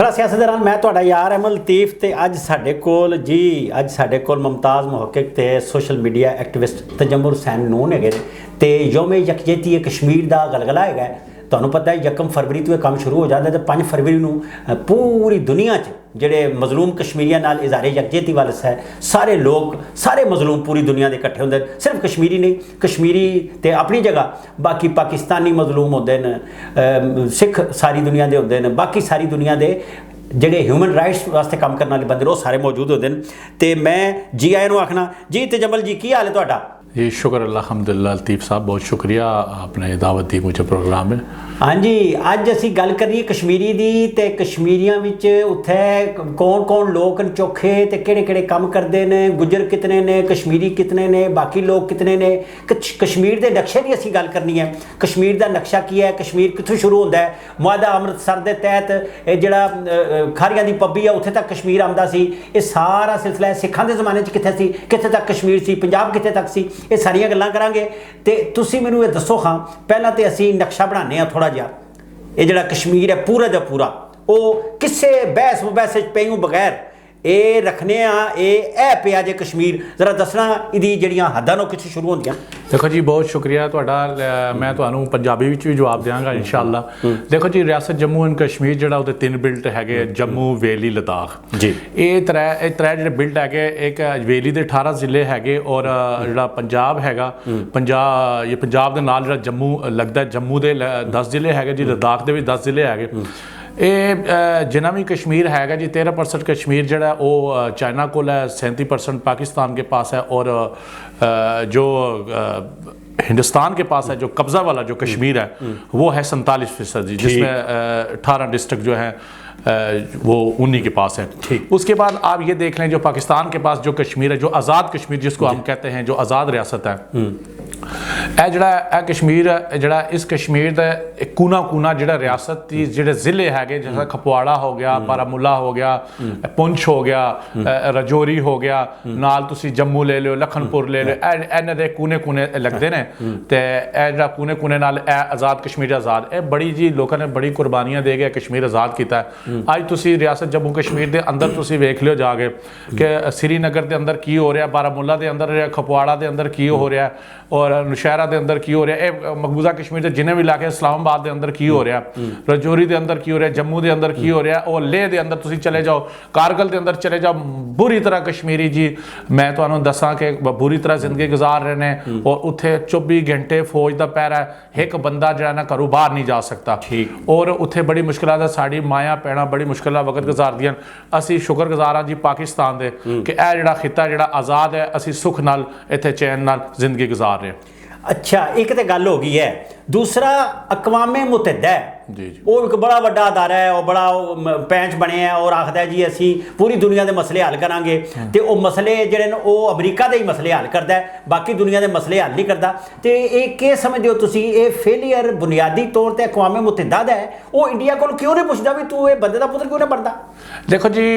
बड़ा सियासतदान मैं तुहाडा यार अहमद लतीफ़ ते अज साडे कोल जी अज साडे कोल मुमताज़ मुहक्किक ते सोशल मीडिया एक्टिविस्ट तजम्मुर हुसैन नून हैगे ते यौमे यकजहती कश्मीर दा गलगला हैगा। ਤੁਹਾਨੂੰ पता है 1 फरवरी तो यह काम शुरू हो जाता है तो 5 फरवरी ਨੂੰ पूरी दुनिया च ਜਿਹੜੇ मजलूम कश्मीरियां नाल इज़हारे यकजहती वाले है सारे लोग सारे मजलूम पूरी दुनिया के इकट्ठे होंगे। सिर्फ कश्मीरी नहीं, कश्मीरी तो अपनी जगह बाकी पाकिस्तानी मजलूम होंगे न, सिख सारी दुनिया के होंगे न, बाकी सारी दुनिया के ਜਿਹੜੇ ਹਿਊਮਨ ਰਾਈਟਸ ਵਾਸਤੇ ਕੰਮ ਕਰਨ ਵਾਲੇ ਬੰਦੇ ਉਹ ਸਾਰੇ ਮੌਜੂਦ ਹੁੰਦੇ ਨੇ। ਤੇ ਮੈਂ ਜੀ ਆਇਆਂ ਨੂੰ ਆਖਣਾ ਜੀ ਤਜਮਲ ਜੀ ਕੀ ਹਾਲ ਹੈ ਤੁਹਾਡਾ? जी शुक्र अल्हम्दुलिल्लाह लतीफ़ साहब बहुत शुक्रिया आपने दावत दी मुझे प्रोग्राम में। हाँ जी अज असी गल करिए कश्मीरी दी ते कश्मीरियां विच उत्थे कौन कौन लोग न चोखे ते केड़े काम करते हैं, गुजर कितने ने, कश्मीरी कितने ने, बाकी लोग कितने ने, कश्मीर के नक्शे की असी गल करनी है। कश्मीर का नक्शा की है, कश्मीर कित्थों शुरू होता है, मुआदा अमृतसर के तहत जिहड़ा खारियां दी पब्बी है उत्थे तक कश्मीर आंदा सी, ये सारा सिलसिला सिखां दे ज़माने च कित्थे सी, कित्थे तक कश्मीर सी, पंजाब कित्थे तक सी, ये सारियां गल्लां करांगे। ते तुसीं मैनूं ये दसो खां पहलां ते असीं नक्शा बनाने थोड़ा जिहा ये जिहड़ा कश्मीर है पूरा दा पूरा वो किसे बहस मुबहस पेयों बगैर ये रखने ए पिया जे कश्मीर जरा दसना इहदी जिहड़ियां हद्दां ने कित्थों शुरू होंदियां। देखो जी बहुत शुक्रिया तुहाडा। मैं तुहानूं पंजाबी विच भी जवाब देवांगा इंशाअल्लाह। देखो जी रियासत जम्मू एंड कश्मीर जिहड़ा उहदे 3 बिल्ट हैगे जम्मू वेली लद्दाख जी, ये त्रै जिहड़े बिल्ट हैगे एक वेली दे 18 जिले हैगे और जिहड़ा पंजाब हैगा पंजाब दे नाल जिहड़ा जम्मू लगदा है जम्मू दे 10 जिले हैगे जी, लद्दाख दे भी 10 जिले हैगे। ये जिन्ना भी कश्मीर हैगा जी 13% कश्मीर जड़ा वो चाइना को है, 37% पाकिस्तान के पास है और जो हिंदुस्तान के पास है जो कब्ज़ा वाला जो कश्मीर है वो है 47% जी, जिसमें 18 डिस्ट्रिक्ट जो है वो उन्हीं के पास है। ठीक उसके बाद आप ये देख लें जो पाकिस्तान के पास जो कश्मीर है, जो आज़ाद कश्मीर जिसको हम कहते हैं, जो आज़ाद रियासत है, जड़ा कश्मीर जड़ा इस कश्मीर का कूना कूना जड़ा रियासत की जिहड़े ज़िले हैगे जैसा खपवाड़ा हो गया, बारामूला हो गया, पुंछ हो गया, रजौरी हो गया, नाल तुसी जम्मू ले लो, लखनपुर ले लो, इन्हां दे कूने कूने लगदे ने ते जड़ा कूने कूने नाल आज़ाद कश्मीर आज़ाद बड़ी जी लोगों ने बड़ी कुर्बानियां दे के कश्मीर आज़ाद किया है। अज तुसी रियासत जम्मू कश्मीर के अंदर तुसी वेख लियो जाके कि श्रीनगर के अंदर की हो रहा, बारामूला के अंदर खपवाड़ा के अंदर की हो रहा और नौशहरा के अंदर की हो रहा है, मकबूजा कश्मीर के जिन्हें भी इलाके इस्लामाबाद के अंदर की हो रहा, रजौरी के अंदर की हो रहा, जम्मू के अंदर की हो रहा और लेह के अंदर तुसी चले जाओ, कारगिल के अंदर चले जाओ, बुरी तरह कश्मीरी जी मैं तुहानूं दसां कि बुरी तरह जिंदगी गुजार रहे हैं और उत्थे 24 घंटे फौज का पैरा है, एक बंदा जो है ना घरों बाहर नहीं जा सकता। ठीक और उत्थे बड़ी मुश्किलात है, साड़ी माया भैणां बड़ी मुश्किल वक्त गुजारदियां। असी शुक्रगुजार हाँ जी पाकिस्तान के कि यह जिहड़ा खिता जिहड़ा आज़ाद है, असी सुख नाल इत्थे चैन नाल जिंदगी गुजार रहे हैं। अच्छा एक तो गल हो गई है, दूसरा अकवामे मुतहदा है वो एक बड़ा वड्डा अदारा है और बड़ा पैंच बने है और आखदा है जी असी पूरी दुनिया के मसले हल करांगे ते वो मसले जिहड़े ने वो अमरीका के ही मसले हल करता है, बाकी दुनिया के मसले हल नहीं करता। तो ये क्या समझदे हो तुसी ये फेलियर बुनियादी तौर पर अकवामे मुतहदा दा है, वो इंडिया को क्यों नहीं पुछदा भी तू ये बंदे दा पुत्र क्यों नहीं बनता? देखो जी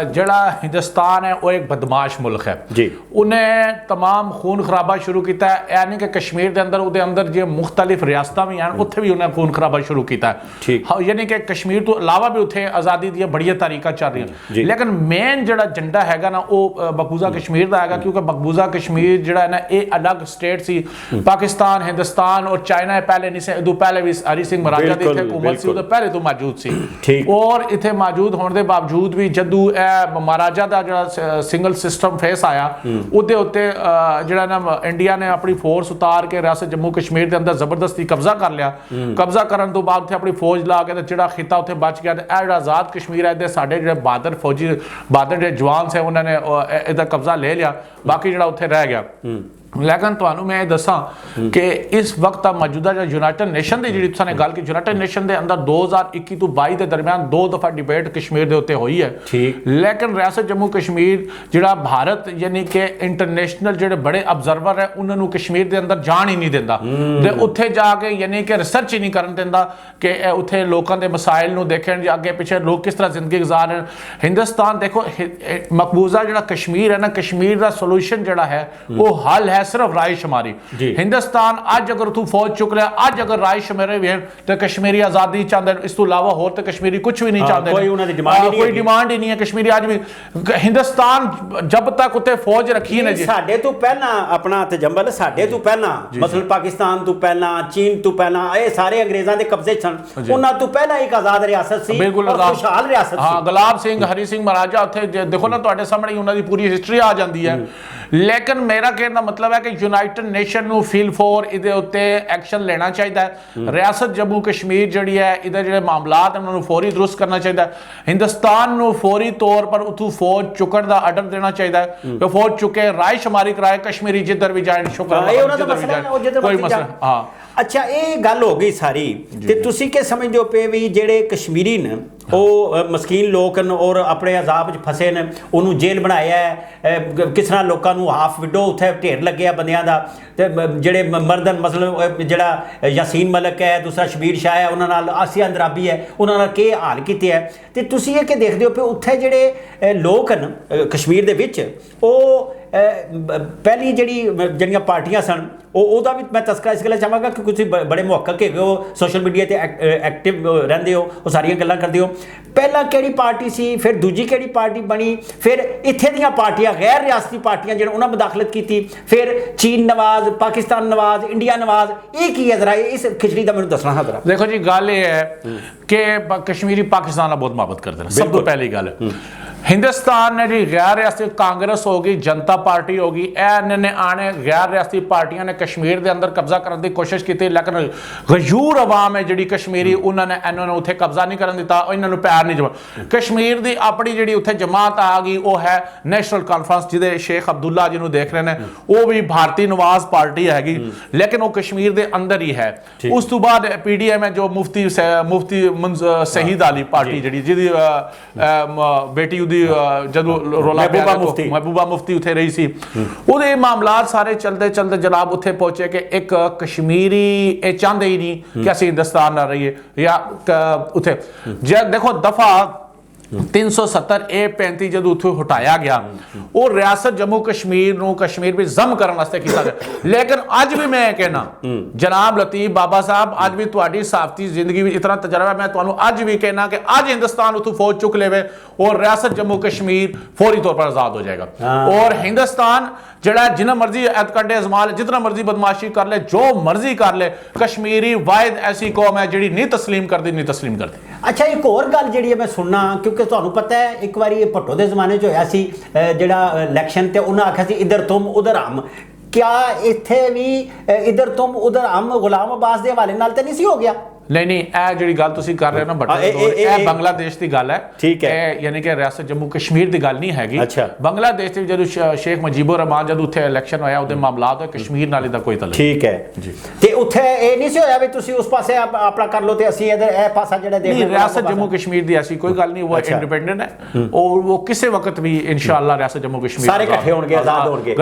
जिहड़ा हिंदुस्तान है वो एक बदमाश मुल्क है जी, उन्हें तमाम खून खराबा शुरू किया है, यानी कि कश्मीर के अंदर उहदे अंदर जो मुख्तलिफ रियासतां भी हैं उत्थे भी उन्हें खून खराबा शुरू किया है। हाँ, यानी कि कश्मीर तो अलावा भी उत्थे आज़ादी दी बड़िया तारीखां चल रही, लेकिन मेन जिहड़ा एजेंडा हैगा ना वो मकबूजा कश्मीर का हैगा, क्योंकि मकबूजा कश्मीर जिहड़ा है ना ये अलग स्टेट सी, पाकिस्तान हिंदुस्तान और चाइना पहले नहीं से, पहले भी हरी सिंह महाराजा की हुकूमत सी, पहले तो मौजूद सी और इत्थे मौजूद होने के बावजूद भी जदों महाराजा का जिहड़ा सिंगल सिस्टम फेस आया उहदे उत्ते जिहड़ा ना इंडिया ने अपनी फोर्स उतार के रियासत जम्मू कश्मीर के अंदर जबरदस्ती कब्जा कर लिया। कब्जा करने तो बाद अपनी फौज ला के जिहड़ा खिता उत्थे बच गया। जिहड़ा आज़ाद कश्मीर है साडे जिहड़े बहादुर फौजी बहादुर जिहड़े जवान से उन्होंने इहदा कब्जा ले लिया, बाकी जिहड़ा उत्थे रह गया। लेकिन तुहानूं मैं दसां कि इस वक्त मौजूदा जो यूनाइटेड नेशन की जी तुसां ने गल की, यूनाइटेड नेशन के अंदर 2021 तो 22 के दरमियान 2 दफ़ा डिबेट कश्मीर के उत्ते हुई है। ठीक लेकिन रियासत जम्मू कश्मीर जिहड़ा भारत यानी कि इंटरनेशनल जिहड़े बड़े ऑब्जर्वर है उन्होंने कश्मीर के अंदर जान ही नहीं दिंदा ते उत्थे जाके यानी कि रिसर्च ही नहीं करन दिंदा कि उत्थे लोगों के मसाइल नूं देखण अगे पिछे लोग किस तरह जिंदगी गुजार रहे हैं। हिंदुस्तान देखो मकबूजा जिहड़ा कश्मीर है ना, कश्मीर का सोल्यूशन जिहड़ा है वो हल है सिर्फ राय शुमारी हिंदुस्तान अज अगर तू फौज चुक लिया अज अगर राय शुमारे वे तो कश्मीरी आज़ादी चाहते इस तो इलावा होर तो कश्मीरी कुछ भी नहीं चाहते कोई डिमांड ही नहीं है कश्मीरी आज भी हिंदुस्तान जब तक उत्ते फौज रखी है जी साडे तो पहला अपना तजंबल साडे तो पहला मसलन पाकिस्तान तो पहला चीन तो पहला ये सारे अंग्रेज़ों के कब्जे सन उन्हां तो पहला एक आज़ाद रियासत सी बिल्कुल खुशहाल रियासत हाँ गुलाब सिंह हरी सिंह महाराजा उत्थे देखो ना तुहाडे सामने उन्हां दी पूरी हिस्ट्री आ जाती है लेकिन मेरा कहने का मतलब है कि यूनाइटेड नेशन ਨੂੰ ਫੀਲ ਫੋਰ ਇਹਦੇ ਉੱਤੇ ਐਕਸ਼ਨ ਲੈਣਾ ਚਾਹੀਦਾ ਹੈ ਰਿਆਸਤ ਜੰਮੂ ਕਸ਼ਮੀਰ ਜਿਹੜੀ ਹੈ ਇਹਦੇ ਜਿਹੜੇ ਮਾਮਲਾਤ ਉਹਨਾਂ ਨੂੰ ਫੌਰੀ ਦਰੁਸਤ ਕਰਨਾ ਚਾਹੀਦਾ ਹਿੰਦੁਸਤਾਨ ਨੂੰ ਫੌਰੀ ਤੌਰ ਪਰ ਉਥੋਂ ਫੌਜ ਚੁੱਕਣ ਦਾ ਆਰਡਰ ਦੇਣਾ ਚਾਹੀਦਾ ਹੈ ਕਿ ਫੌਜ ਚੁੱਕੇ ਰਾਏ ਸ਼ੁਮਾਰੀ ਕਰਾਏ ਕਸ਼ਮੀਰੀ ਜਿੱਧਰ ਵੀ ਜਾਣ ਸ਼ੁਕਰ ਇਹ ਉਹਨਾਂ ਦਾ ਮਸਲਾ ਹੈ ਉਹ ਜਿੱਧਰ ਕੋਈ ਮਸਲਾ ਹਾਂ ਅੱਛਾ ਇਹ ਗੱਲ ਹੋ ਗਈ ਸਾਰੀ ਤੇ ਤੁਸੀਂ ਕੀ ਸਮਝਦੇ ਹੋ ਪਏ ਵੀ ਜਿਹੜੇ ਕਸ਼ਮੀਰੀ ਨੇ ਉਹ ਮਸਕੀਨ ਲੋਕ ਨੇ ਔਰ ਆਪਣੇ ਅਜ਼ਾਬ 'ਚ ਫਸੇ ਨੇ ਉਹਨੂੰ ਜੇਲ੍ਹ ਬਣਾਇਆ ਹੈ ਕਿਸ ਤਰ੍ਹਾਂ ਲੋਕਾਂ ਨੂੰ ਹਾਫ ਵਿਡੋ ਉੱਥੇ ਢੇਰ ਲੱਗਿਆ ਬੰਦਿਆਂ ਦਾ ਤੇ ਜਿਹੜੇ ਮਰਦਨ ਮਸਲਨ ਜਿਹੜਾ ਯਾਸੀਨ ਮਲਕ ਹੈ ਦੂਸਰਾ ਸ਼ਬੀਰ ਸ਼ਾਹ ਹੈ ਉਹਨਾਂ ਨਾਲ ਆਸੀਆ ਅੰਦਰਾਬੀ ਹੈ ਉਹਨਾਂ ਨਾਲ ਕੀ ਹਾਲ ਕੀਤੇ ਹੈ ਤੇ ਤੁਸੀਂ ਇਹ ਕਿ ਦੇਖਦੇ ਹੋ ਕਿ ਉੱਥੇ ਜਿਹੜੇ ਲੋਕ ਹਨ ਕਸ਼ਮੀਰ ਦੇ ਵਿੱਚ ਉਹ ਪਹਿਲੀ ਜਿਹੜੀਆਂ ਪਾਰਟੀਆਂ ਸਨ ਉਹਦਾ ਵੀ ਮੈਂ ਤਸਕਰਾ ਇਸ ਗੱਲ ਚਾਹਾਂਗਾ ਕਿ ਤੁਸੀਂ ਬੜੇ ਮੁਹੱਕਕ ਹੈਗੇ ਹੋ ਸੋਸ਼ਲ ਮੀਡੀਆ ਤੇ ਐਕਟਿਵ ਰਹਿੰਦੇ ਹੋ ਉਹ ਸਾਰੀਆਂ ਗੱਲਾਂ ਕਰਦੇ ਹੋ ਪਹਿਲਾਂ ਕਿਹੜੀ ਪਾਰਟੀ ਸੀ ਫਿਰ ਦੂਜੀ ਕਿਹੜੀ ਪਾਰਟੀ ਬਣੀ ਫਿਰ ਇੱਥੇ ਦੀਆਂ ਪਾਰਟੀਆਂ ਗੈਰ ਰਿਆਸਤੀ ਪਾਰਟੀਆਂ ਜਿਹੜਾ ਉਹਨਾਂ ਮੁਦਾਖਲਤ ਕੀਤੀ ਫਿਰ ਚੀਨ ਨਵਾਜ਼ ਪਾਕਿਸਤਾਨ ਨਵਾਜ਼ ਇੰਡੀਆ ਨਵਾਜ਼ ਇਹ ਕੀ ਹੈ ਜ਼ਰਾ ਇਸ ਖਿਚੜੀ ਦਾ ਮੈਨੂੰ ਦੱਸਣਾ ਜ਼ਰਾ ਦੇਖੋ ਜੀ ਗੱਲ ਇਹ ਹੈ ਕਿ ਕਸ਼ਮੀਰੀ ਪਾਕਿਸਤਾਨ ਨਾਲ ਬਹੁਤ ਮੁਹੱਬਤ ਕਰਦੇ ਨੇ ਸਭ ਤੋਂ ਪਹਿਲੀ ਗੱਲ हिंदुस्तान ने जी गैर रियासती कांग्रेस होगी जनता पार्टी होगी इन्होंने आने गैर रियासती पार्टियां ने कश्मीर के अंदर कब्जा करने की कोशिश की लेकिन गजूर अवाम है जी कश्मीरी उन्होंने इन्होंने उत्थे कब्जा नहीं करने दिता इन्होंने पैर नहीं जमा कश्मीर की अपनी जी उत्थे जमात आ गई वो है नैशनल कॉन्फ्रेंस जिदे शेख अब्दुल्ला जिन्होंने देख रहे हैं वो भी भारतीय नवाज पार्टी हैगी लेकिन वो कश्मीर के अंदर ही है उस तो बाद PDM है जो मुफ्ती शहीद अली पार्टी जी जिहदी बेटी ਜਦੋਂ ਮਹਿਬੂਬਾ ਮੁਫਤੀ ਉੱਥੇ ਰਹੀ ਸੀ ਉਹਦੇ ਮਾਮਲਾਤ ਸਾਰੇ ਚਲਦੇ ਚਲਦੇ ਜਨਾਬ ਉੱਥੇ ਪਹੁੰਚੇ ਕਿ ਇੱਕ ਕਸ਼ਮੀਰੀ ਇਹ ਚਾਹੁੰਦੇ ਹੀ ਨਹੀਂ ਕਿ ਅਸੀਂ ਹਿੰਦੁਸਤਾਨ ਨਾਲ ਰਹੀਏ ਜਾਂ ਉੱਥੇ ਜੇ ਦੇਖੋ ਦਫਾ 370 A35 ਜਦੋਂ ਉੱਥੋਂ ਹਟਾਇਆ ਗਿਆ ਉਹ ਰਿਆਸਤ ਜੰਮੂ ਕਸ਼ਮੀਰ ਨੂੰ ਕਸ਼ਮੀਰ ਵਿੱਚ ਜ਼ਮ ਕਰਨ ਵਾਸਤੇ ਕੀਤਾ ਗਿਆ ਲੇਕਿਨ ਅੱਜ ਵੀ ਮੈਂ ਕਹਿਣਾ ਜਨਾਬ ਲਤੀਫ ਬਾਬਾ ਸਾਹਿਬ ਅੱਜ ਵੀ ਤੁਹਾਡੀ ਸਾਫਤੀ ਜ਼ਿੰਦਗੀ ਵਿੱਚ ਇਤਨਾ ਤਜਰਬਾ ਮੈਂ ਤੁਹਾਨੂੰ ਅੱਜ ਵੀ ਕਹਿਣਾ ਕਿ ਅੱਜ ਹਿੰਦੁਸਤਾਨ ਉੱਥੋਂ ਫੌਜ ਚੁੱਕ ਲਵੇ और रियासत जम्मू कश्मीर फौरी तौर पर आज़ाद हो जाएगा और हिंदुस्तान जड़ा जिन्ना मर्जी एतकंडे अजमाल जितना मर्जी बदमाशी कर ले जो मर्जी कर ले कश्मीरी वाहिद ऐसी कौम है जिहड़ी नहीं तस्लीम करती अच्छा एक और गल जिहड़ी मैं सुनना क्योंकि तुहानू पता है एक बारी भट्टो के जमाने च होया सी जिहड़ा इलैक्शन ते उन्हें आख्या सी इधर तुम उधर हम क्या इत्थे भी इधर तुम उधर हम गुलाम अब्बास दे हवाले नाल ते नहीं सी हो गया नहीं ਇਹ ਜਿਹੜੀ ਗੱਲ ਤੁਸੀਂ ਕਰ ਰਹੇ ਹੋ ਨਾ ਭੱਟੋ ਇਹ ਬੰਗਲਾਦੇਸ਼ ਦੀ ਗੱਲ ਹੈ ਠੀਕ ਹੈ ਇਹ ਯਾਨੀ ਕਿ ਰਿਆਸਤ ਜੰਮੂ ਕਸ਼ਮੀਰ ਦੀ ਗੱਲ ਨਹੀਂ ਹੈਗੀ ਬੰਗਲਾਦੇਸ਼ ਦੇ ਜਦੋਂ ਸ਼ੇਖ ਮੁਜੀਬੁਰ ਰਹਿਮਾਨ ਜਦੋਂ ਉੱਥੇ ਇਲੈਕਸ਼ਨ ਹੋਇਆ ਉਹਦੇ ਮਾਮਲਾਤ ਹੋਏ ਕਸ਼ਮੀਰ ਨਾਲ ਇਹਦਾ ਕੋਈ ਤਾਲੁਕ ਠੀਕ ਹੈ ਜੀ ਤੇ ਉੱਥੇ ਇਹ ਨਹੀਂ ਸੀ ਹੋਇਆ ਵੀ ਤੁਸੀਂ ਉਸ ਪਾਸੇ ਆਪਣਾ ਕਰ ਲਓ ਤੇ ਅਸੀਂ ਇਧਰ ਇਹ ਪਾਸਾ ਜਿਹੜਾ ਦੇਖ ਨਹੀਂ ਰਿਆਸਤ ਜੰਮੂ ਕਸ਼ਮੀਰ ਦੀ ਐਸੀ ਕੋਈ ਗੱਲ ਨਹੀਂ ਉਹ ਇੰਡੀਪੈਂਡੈਂਟ ਹੈ ਉਹ ਕਿਸੇ ਵਕਤ ਵੀ ਇਨਸ਼ਾਅੱਲਾ ਰਿਆਸਤ ਜੰਮੂ ਕਸ਼ਮੀਰ ਸਾਰੇ ਇਕੱਠੇ ਹੋਣਗੇ ਆਜ਼ਾਦ ਹੋਣਗੇ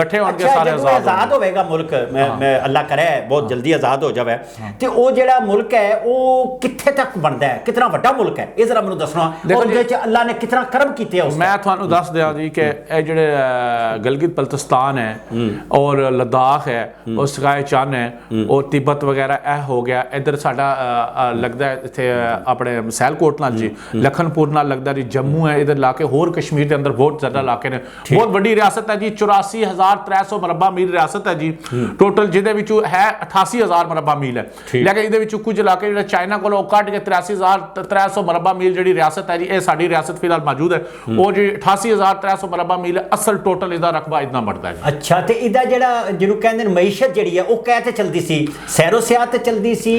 ਸਾਰੇ ਆਜ਼ਾਦ ਹੋਵੇਗਾ ਮੁਲਕ ਮੈਂ ਅੱਲਾ ਕਰੇ ਬਹੁਤ ਜਲਦੀ ਆਜ਼ਾਦ ਹੋ ਜਾਵੇ ਤੇ ਉਹ ਜਿਹੜਾ ਮੁਲਕ ਹੈ ਉਹ ਕਿੱਥੇ ਤੱਕ ਬਣਦਾ ਹੈ ਕਿੰਨਾ ਵੱਡਾ ਮੁਲਕ ਹੈ ਇਹ ਜ਼ਰਾ ਮੈਨੂੰ ਦੱਸਣਾ ਔਰ ਉਹਦੇ ਵਿੱਚ ਅੱਲਾ ਨੇ ਕਿੰਨਾ ਕਰਮ ਕੀਤੇ ਉਸ ਮੈਂ ਤੁਹਾਨੂੰ ਦੱਸ ਦਿਆਂ ਜੀ ਕਿ ਇਹ ਜਿਹੜੇ ਗਲਗਿਤ ਬਲਤਿਸਤਾਨ ਹੈ ਔਰ ਲਦਾਖ ਹੈ ਔਰ ਸਕਾਈ ਚੰਨ ਹੈ ਔਰ ਤਿੱਬਤ ਵਗੈਰਾ ਇਹ ਹੋ ਗਿਆ ਇੱਧਰ ਸਾਡਾ ਲੱਗਦਾ ਇੱਥੇ ਆਪਣੇ ਸੈਲਕੋਟ ਨਾਲ ਜੀ ਲਖਨਪੁਰ ਨਾਲ ਲੱਗਦਾ ਜੀ ਜੰਮੂ ਹੈ ਇਧਰ ਇਲਾਕੇ ਹੋਰ ਕਸ਼ਮੀਰ ਦੇ ਅੰਦਰ ਬਹੁਤ ਜ਼ਿਆਦਾ ਇਲਾਕੇ ਨੇ ਬਹੁਤ ਵੱਡੀ ਰਿਆਸਤ ਹੈ ਜੀ 84300 ਮਰਬਾ ਮੀਲ ਰਿਆਸਤ ਹੈ ਜੀ ਟੋਟਲ ਜਿਹਦੇ ਵਿੱਚੋਂ ਹੈ 88000 ਮਰਬਾ ਮੀਲ ਹੈ ਲੇਕਿਨ ਇਹਦੇ ਵਿੱਚੋਂ ਕੁਝ ਇਲਾਕੇ ਜਿਹੜੇ ਚਾਈਨਾ ਕੋਲੋਂ ਕੱਢ ਕੇ 83300 ਮਰਬਾ ਮੀਲ ਜਿਹੜੀ ਰਿਆਸਤ ਹੈ ਜੀ ਇਹ ਸਾਡੀ ਰਿਆਸਤ ਫਿਲਹਾਲ ਮੌਜੂਦ ਹੈ ਉਹ ਜੀ 88300 ਮਰਬਾ ਮੀਲ ਅਸਲ ਟੋਟਲ ਇਹਦਾ ਰਕਬਾ ਇਤਨਾ बढ़ता है अच्छा ਤੇ ਇਹਦਾ ਜਿਹੜਾ ਜਿਹਨੂੰ ਕਹਿੰਦੇ ਨੇ ਮਈਸ਼ਤ ਜਿਹੜੀ ਹੈ ਉਹ ਕਹਿ ਤੇ ਚਲਦੀ ਸੀ ਸੈਰੋ ਸਿਆਹਤ ਤੇ ਚਲਦੀ ਸੀ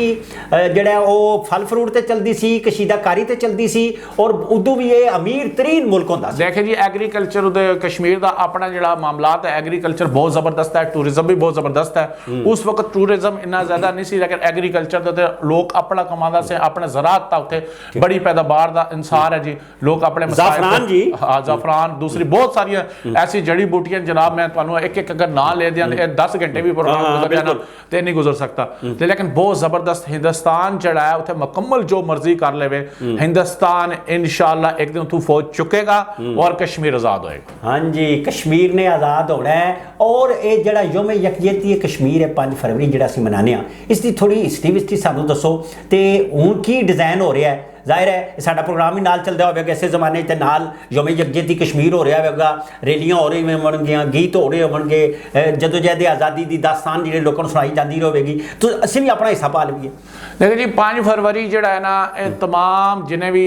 ਜਿਹੜਾ ਉਹ ਫਲ ਫਰੂਟ ਤੇ ਚਲਦੀ ਸੀ ਕਸ਼ੀਦਾਕਾਰੀ ਤੇ ਚਲਦੀ ਸੀ ਔਰ ਉਦੋਂ ਵੀ ਇਹ ਅਮੀਰ ਤਰੀਨ ਮੁਲਕ ਹੁੰਦਾ ਸੀ ਦੇਖੇ ਜੀ ਐਗਰੀਕਲਚਰ ਦੇ ਕਸ਼ਮੀਰ ਦਾ ਆਪਣਾ ਜਿਹੜਾ ਮਾਮਲਾਤ ਹੈ ਐਗਰੀਕਲਚਰ ਬਹੁਤ ਜ਼ਬਰਦਸਤ ਹੈ ਟੂਰਿਜ਼ਮ ਵੀ ਬਹੁਤ ਜ਼ਬਰਦਸਤ ਹੈ ਉਸ ਵਕਤ ਟੂਰਿਜ਼ਮ ਇੰਨਾ ਜ਼ਿਆਦਾ ਨਹੀਂ ਸੀ ਲੇਕਿਨ ਐਗਰੀਕਲਚਰ ਦੇ ਤੇ ਲੋਕ ਆਪਣਾ ਕਮਾਉਂਦਾ ਸੀ ਆਪਣੇ ਜ਼ਰਾਅਤ ਤਾਂ ਉੱਥੇ ਬੜੀ ਪੈਦਾਵਾਰ ਦਾ ਇਨਸਾਰ ਹੈ ਜੀ ਲੋਕ ਆਪਣੇ ਜ਼ਾਫਰਾਨ ਜੀ ਹਾਂ ਜ਼ਾਫਰਾਨ ਦੂਸਰੀ ਬਹੁਤ ਸਾਰੀਆਂ ਐਸੀ ਜੜੀ ਬੂਟੀਆਂ ਜਨਾਬ मैं ਤੁਹਾਨੂੰ एक एक अगर ना ले दिया 10 घंटे भी प्रोग्राम गुजर जाना तो नहीं गुजर सकता ਹੋਏਗਾ ਤੇ ਲੇਕਿਨ ਬਹੁਤ ਜ਼ਬਰਦਸਤ ਹਿੰਦੁਸਤਾਨ ਜਿਹੜਾ ਹੈ ਉੱਥੇ ਮੁਕੰਮਲ ਜੋ ਮਰਜ਼ੀ ਕਰ ਲਵੇ ਹਿੰਦੁਸਤਾਨ ਇਨਸ਼ਾਅੱਲਾ ਇੱਕ ਦਿਨ ਤੋਂ ਫੌਜ ਚੁੱਕੇਗਾ ਔਰ ਕਸ਼ਮੀਰ ਆਜ਼ਾਦ ਹੋਏਗਾ। ਹਾਂਜੀ, ਕਸ਼ਮੀਰ ਨੇ ਆਜ਼ਾਦ ਹੋਣਾ ਹੈ ਔਰ ਇਹ ਜਿਹੜਾ ਯੋਮ ਯਕਜਹਿਤੀ ਹੈ ਕਸ਼ਮੀਰ ਹੈ 5 ਫਰਵਰੀ ਜਿਹੜਾ ਅਸੀਂ ਮਨਾਉਂਦੇ ਹਾਂ, ਇਸ ਦੀ ਥੋੜੀ ਹਿਸਟਰੀ ਸਾਨੂੰ ਦੱਸੋ ਤੇ ਹੁਣ ਕੀ ਡਿਜ਼ਾਈਨ ਹੋ ਰਿਹਾ ਹੈ। ਜ਼ਾਹਿਰ ਹੈ ਸਾਡਾ ਪ੍ਰੋਗਰਾਮ ਹੀ ਨਾਲ ਚੱਲਦਾ ਹੋਵੇਗਾ ਇਸੇ ਜ਼ਮਾਨੇ 'ਤੇ ਨਾਲ ਯੋਮ ਯਕਜਹਿਤੀ ਕਸ਼ਮੀਰ ਹੋ ਰਿਹਾ ਹੋਵੇਗਾ, ਰੈਲੀਆਂ ਹੋ ਰਹੀਆਂ ਹੋਣਗੀਆਂ, ਗੀਤ ਹੋ ਰਹੇ ਹੋਣਗੇ, ਜਦੋਜਹਿਦ ਆਜ਼ਾਦੀ ਦੀ ਦਾਸਤਾਨ ਜਿਹੜੇ ਲੋਕਾਂ ਨੂੰ ਸੁਣਾਈ ਜਾਂਦੀ ਰਹੇਗੀ, ਤਾਂ ਅਸੀਂ ਵੀ ਆਪਣਾ ਹਿੱਸਾ ਪਾ ਲਈਏ। देखिए जी 5 फरवरी जड़ा है ना तमाम जिन्हें भी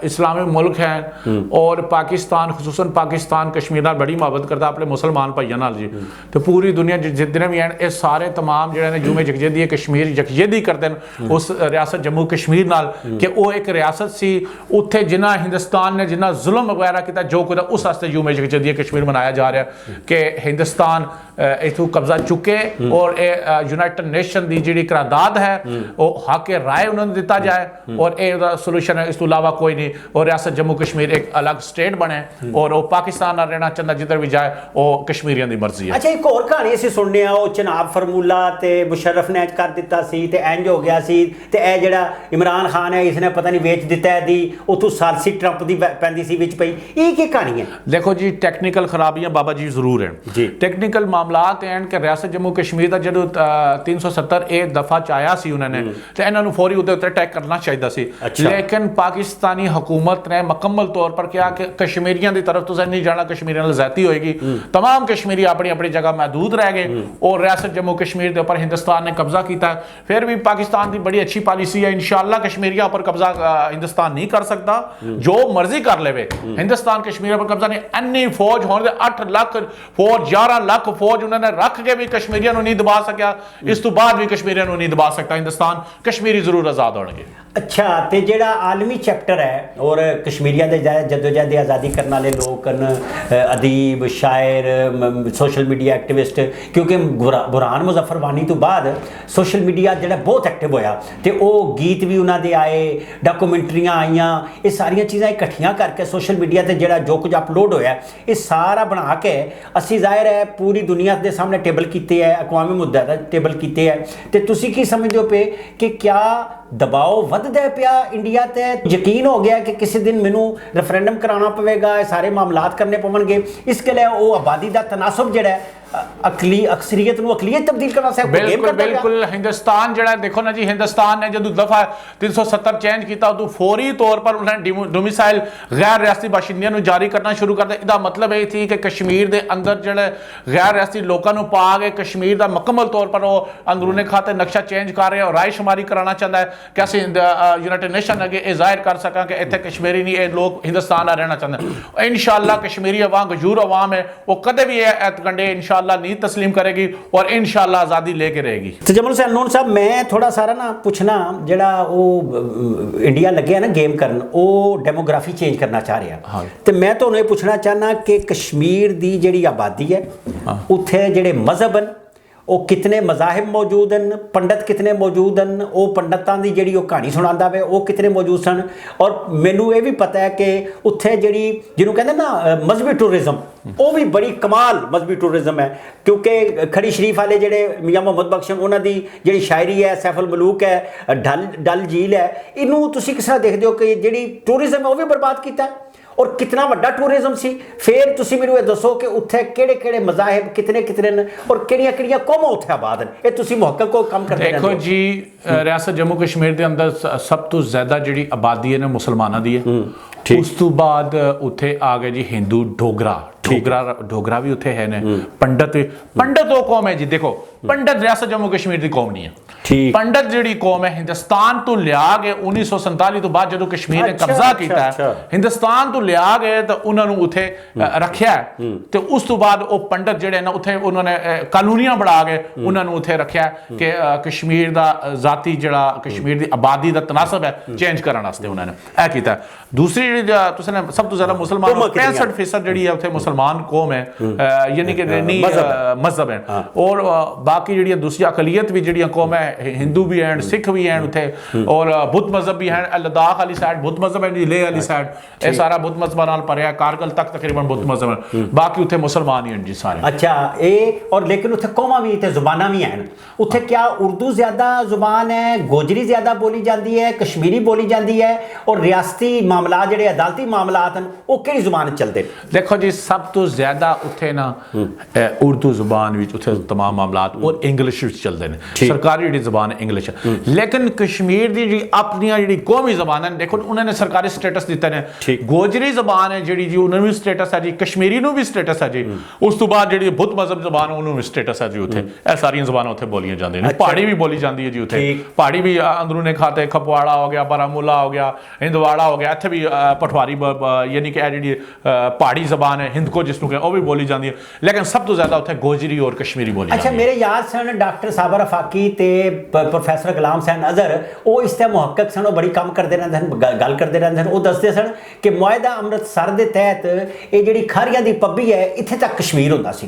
इस्लामी मुल्क हैं और पाकिस्तान खसूसन पाकिस्तान कश्मीर नाल बड़ी मोहब्बत करता अपने मुसलमान भाइयों नाल जी, तो पूरी दुनिया जितने भी हैं ये सारे तमाम जड़े ने जुमे यकजहती कश्मीर यकजहती करते हैं उस रियासत जम्मू कश्मीर नाल कि वो एक रियासत सी उत्थे जिन्ना हिंदुस्तान ने जिन्ना जुल्म वगैरह किया जो कुछ उस वास्ते जुमे यकजहती कश्मीर मनाया जा रहा कि हिंदुस्तान इथों कब्जा चुके और यूनाइटेड नेशन की जी करारदाद है हक राय उन्होंने दिता जाए और ये सोल्यूशन है, इस तो अलावा कोई नहीं। और रियासत जम्मू कश्मीर एक अलग स्टेट बने और वो पाकिस्तान नाल रहना चाहता जिधर भी जाए वो कश्मीरियों की मर्जी है। अच्छा, एक और कहानी ਅਸੀਂ ਸੁਣਨੇ ਆ ਉਹ ਚਨਾਬ ਫਾਰਮੂਲਾ ਤੇ ਮੁਸ਼ਰਫ ਨੇ ਕਰ ਦਿੱਤਾ ਸੀ ਤੇ ਇੰਜ ਹੋ ਗਿਆ ਸੀ ਤੇ ਇਹ ਜਿਹੜਾ ਇਮਰਾਨ ਖਾਨ ਹੈ ਇਸਨੇ ਪਤਾ ਨਹੀਂ ਵੇਚ ਦਿੱਤਾ ਇਹਦੀ ਉਥੋਂ ਸਾਲਸੀ ਟਰੰਪ ਦੀ ਪੈਂਦੀ ਸੀ ਵਿੱਚ ਪਈ, ਇਹ ਕੀ ਕਹਾਣੀ ਹੈ? देखो जी टेक्निकल खराबियां बाबा जी जरूर हैं जी, टेक्निकल मामलात हैं कि रियासत जम्मू कश्मीर का जो 370 ए दफा चाया सी उन्होंने तो इन्होंने फौरी उहदे उत्ते अटैक करना चाहिए सी। अच्छा। लेकिन पाकिस्तानी हुकूमत ने मुकम्मल तौर पर कहा कि कश्मीरियों की तरफ तुसीं नहीं जाना, कश्मीरियों नाल ज़्यादती होएगी, तमाम कश्मीरी अपनी अपनी जगह महदूद रह गए और रियासत जम्मू कश्मीर के ऊपर हिंदुस्तान ने कब्जा किया है। फिर भी पाकिस्तान की बड़ी अच्छी पॉलिसी है, इंशाअल्लाह कश्मीरियों पर कब्जा हिंदुस्तान नहीं कर सकता, जो मर्जी कर लेवे हिंदुस्तान कश्मीर पर कब्जा नहीं। अन्नी फौज होने 8 लाख फौज 11 लाख फौज उन्होंने रख के भी कश्मीरियों नहीं दबा सकिया, इस तो बाद भी कश्मीरियों नहीं दबा सकता हिंदुस्तान, कश्मीरी जरूर आजाद होंगे। अच्छा, तो ਜਿਹੜਾ आलमी चैप्टर है और कश्मीरिया के जदोजहद आज़ादी करने वाले लोग अदीब शायर सोशल मीडिया एक्टिविस्ट, क्योंकि बुरहान मुजफ्फर वानी तो बाद सोशल मीडिया जो बहुत एक्टिव होया तो वो गीत भी उन्होंने आए, डॉक्यूमेंट्रियाँ आईयां, ये सारिया चीज़ां इकट्ठियां करके सोशल मीडिया से जो कुछ अपलोड होया ये सारा बना के असी जाहिर है पूरी दुनिया के सामने टेबल किए है, अकवामी मुद्दा टेबल किए है। तो तुसी की समझते हो पे कि क्या दबाव वधदा पिया इंडिया ते? यकीन हो गया कि किसी दिन मैनू रेफरेंडम कराना पवेगा, सारे मामलात करने पवणगे, इसके लिए वो आबादी का तनासब जिहड़ा है अक्सरियत नूं अकलीयत तब्दील करना है। बिल्कुल बिल्कुल हिंदुस्तान जड़ा देखो ना जी, हिंदुस्तान ने जो दफा 370 चेंज किया उदों फौरी तौर पर उन्होंने डोमिसाइल गैर रियासती बाशिंदियां जारी करना शुरू कर दिया। इसका मतलब ये थी कि कश्मीर के अंदर जो गैर रियासती लोगों को पा के कश्मीर का मुकम्मल तौर पर वो अंदरूनी खाते नक्शा चेंज कर रहे और रायशुमारी कराना चाहता है कि असं यूनाइटेड नेशन अगे ये जाहिर कर सकें कि इतने कश्मीरी नहीं, ये लोग हिंदुस्तान आ रहना चाहते हैं। इंशाअल्लाह कश्मीरी अवाम गजूर अवाम है, वो कदे भी कंडे इंशाअल्लाह नहीं तस्लीम करेगी और इंशाअल्लाह आज़ादी लेके रहेगी। तो जमल हुसैन नून साहब, मैं थोड़ा सारा ना पूछना जड़ा वो इंडिया लगे ना गेम करन वो डेमोग्राफी चेंज करना चाह रहा। हाँ। तो मैं तो उन्हें पूछना चाहना कि कश्मीर की जिहड़ी आबादी है उत्थे जिहड़े मजहब हैं वो कितने मजाहिब मौजूद हैं, पंडित कितने मौजूद हैं, वो पंडितां दी जिहड़ी कहानी सुणांदा वे वो कितने मौजूद सन। और मैनू ये भी पता है कि उत्थे जिहड़ी जिन्हों कहते ना मजहबी टूरिज्म वो भी बड़ी कमाल मजहबी टूरिज्म है, क्योंकि खड़ी शरीफ वाले जिहड़े मियां मोहम्मद बख्श उन्हां दी जिहड़ी शायरी है, सैफुल मलूक है, डल झील है, इनू तुसीं किस तरह देखदे हो कि जिहड़ी टूरिज्म है वो भी बर्बाद कीता और कितना वड्डा टूरिज्म सी? फिर तुसी मेनू ये दसो कि उत्थे किहड़े किहड़े मजाहिब कितने कितने ने और किहड़ियां किहड़ियां कौमां उत्थे आबाद हैं? ये तुसी मुहक्कक को कम करदे रहंदे हो। देखो जी रियासत जम्मू कश्मीर के अंदर सब तो ज्यादा जिहड़ी आबादी है ना मुसलमाना दी है, उस तो बाद उत्थे आ गए जी हिंदू डोगरा डोगरा भी उत्थे है ने, पंडित वो कौम है जी। देखो पंडित रियासत जम्मू कश्मीर की कौम नहीं है, पंडित जिहड़ी कौम है हिंदुस्तान तो लिया के 1947 तो बाद जो कश्मीर ने कब्जा किया है हिंदुस्तान तो लिया गए तो उन्होंने उत्थे रखिया है, तो उस तो बाद वो पंडित जिहड़े ना उत्थे उन्होंने कानूनियां बना के उन्होंने उत्थे रखिया कि कश्मीर दा जाती जिहड़ा कश्मीर की आबादी का तनासब है चेंज करने वास्ते उन्होंने यह किया। दूसरी जिहड़ी तुसीं सब तो ज्यादा मुसलमान 65% जिहड़ी है उत्थे मुसलमान मुसलमान कौम है, यानी कि नहीं मजहब है, और बाकी जी दूसरी अकलीत भी जी कौम है, हिंदू भी हैं, सिख भी हैं उथे, और बुद्ध मजहब भी हैं। लद्दाख वाली साइड बुद्ध मजहब है जी, लेह वाली साइड ये सारा बुद्ध मजहब नाल भरिया, कारगिल तक तकरीबन बुद्ध मजहब है, बाकी उथे मुसलमान ही हैं जी सारे। अच्छा, ये और लेकिन उथे कौमां भी ते जुबानां भी हैं उथे, क्या उर्दू ज्यादा जुबान है, गोजरी ज्यादा बोली जाती है, कश्मीरी बोली जाती है, और रियासती मामला जेडे अदालती मामलात हैं वो किहड़ी जुबान चलते? देखो जी सब तो ज्यादा उथे ना उर्दू जुबान विच उथे तमाम मामलात और इंग्लिश विच चलते हैं, सरकारी जी जुबान है इंग्लिश है। लेकिन कश्मीर दी जी अपनी जी कौमी जुबान है, देखो उन्होंने सरकारी स्टेटस दिते ने, गोजरी जुबान है जी जी उन्होंने भी स्टेटस है जी, कश्मीरी नु भी स्टेटस है जी, उस तो बाद जी बुद्ध मजहब जुबान उन्होंने भी स्टेटस है जी उथे, ए सारी जुबान उथे बोलियां जांदी ने। पहाड़ी भी बोली जाती है जी उथे, पहाड़ी भी अंदरूने खाते खपवाड़ा हो गया, बारामूला हो गया, हिंदवाड़ा हो गया, इत्थे भी पठवारी यानी कि जी पहाड़ी जबान है हिंद को जिसनों वो भी बोली जाती है, लेकिन सब तो ज्यादा उथे गोजरी और कश्मीरी बोली। अच्छा, मेरे याद सन डॉक्टर साबर अफाकी ते प्रोफैसर गुलाम हुसैन अजहर वो इस ते मुहक्कक सन, वो बड़ी काम करते रहते सन, गल करते रहते सन, वो दसते सन कि मुआहदा अमृतसर के तहत ये जी खारिया की पब्बी है इत्थे तक कश्मीर होंदा सी,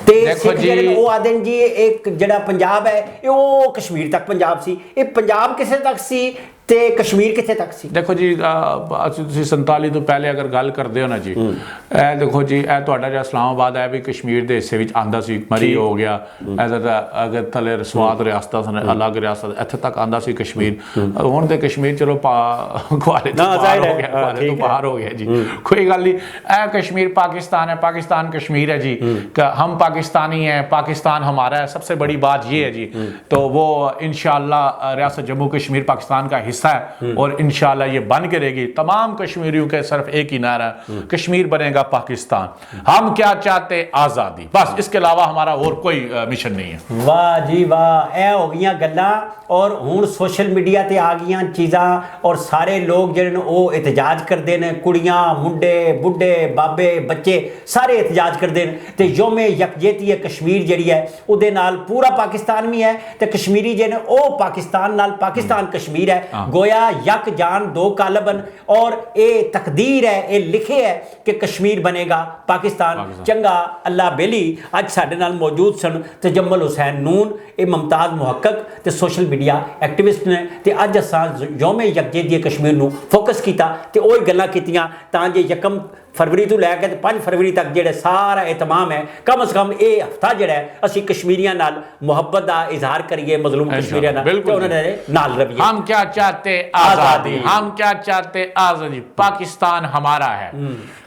ते सिख जेहड़े वो आदे जी एक जड़ा पंजाब है वो कश्मीर तक पंजाब सी, ये पंजाब किसे तक सी ते कश्मीर किथे तक सी? देखो जी 47 तो पहले अगर गल करते हो ना जी, ए देखो जी ए तुहाडा जिहड़ा इस्लामाबाद है भी कश्मीर के हिस्से विच आंदा सी, मरी हो गया अगर थले स्वात रियासत अलग रियासत इत्थे तक आंदा सी कश्मीर, हुण ते कश्मीर चलो कुआले तो पार हो गया, कुआले तो पार हो गया जी, कोई गल नहीं। ए कश्मीर पाकिस्तान है, पाकिस्तान कश्मीर है जी, हम पाकिस्तानी हैं, पाकिस्तान हमारा है, सबसे बड़ी बात ये है जी। तो वो इंशाअल्लाह रियासत जम्मू कश्मीर पाकिस्तान का हिस्सा है और इंशाल्लाह ये बन के रहेगी। तमाम कश्मीरियों के सिर्फ एक ही नारा, कश्मीर बनेगा पाकिस्तान। हम क्या चाहते? आज़ादी, बस इसके अलावा हमारा और कोई मिशन नहीं है। वाह जी वाह, ए हो गई गल्लां, और हुण सोशल मीडिया ते आ गई चीज़ां, और सारे लोग जिहड़े वो एहतजाज करते हैं, कुड़ियां मुंडे बुढ़े बाबे बच्चे सारे एहतजाज करते हैं, तो योमे यकजेती है कश्मीर जिहड़ी है उहदे नाल पूरा पाकिस्तान भी है, तो कश्मीरी जिहड़े वो पाकिस्तान नाल पाकिस्तान कश्मीर है, गोया यक जान दो कालबन, और ये तकदीर है, ये लिखे है कि कश्मीर बनेगा पाकिस्तान। चंगा अल्लाह बेली अज साडे नाल मौजूद सन तजम्मल हुसैन नून, ये मुमताज़ मुहक्कक ते सोशल मीडिया एक्टिविस्ट ने, ते अज असां योमे यकजेती कश्मीर नूं फोकस किया, ते ओही गल्लां कीतियां तां जे 1 फरवरी तो लैके 5 फरवरी तक जेड़ा सारा एहतमाम है, कम से कम ये हफ्ता जेड़ा है असी कश्मीरियां नाल मुहब्बत का इजहार करिए, मजलूम कश्मीरियां नाल रहिए। हम क्या चाहते? आज़ादी। हम क्या चाहते? आज़ादी। पाकिस्तान हमारा है,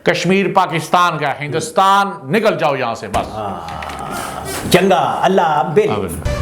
कश्मीर पाकिस्तान का, हिंदुस्तान निकल जाओ यहाँ से बस। चंगा अल्लाह बेली।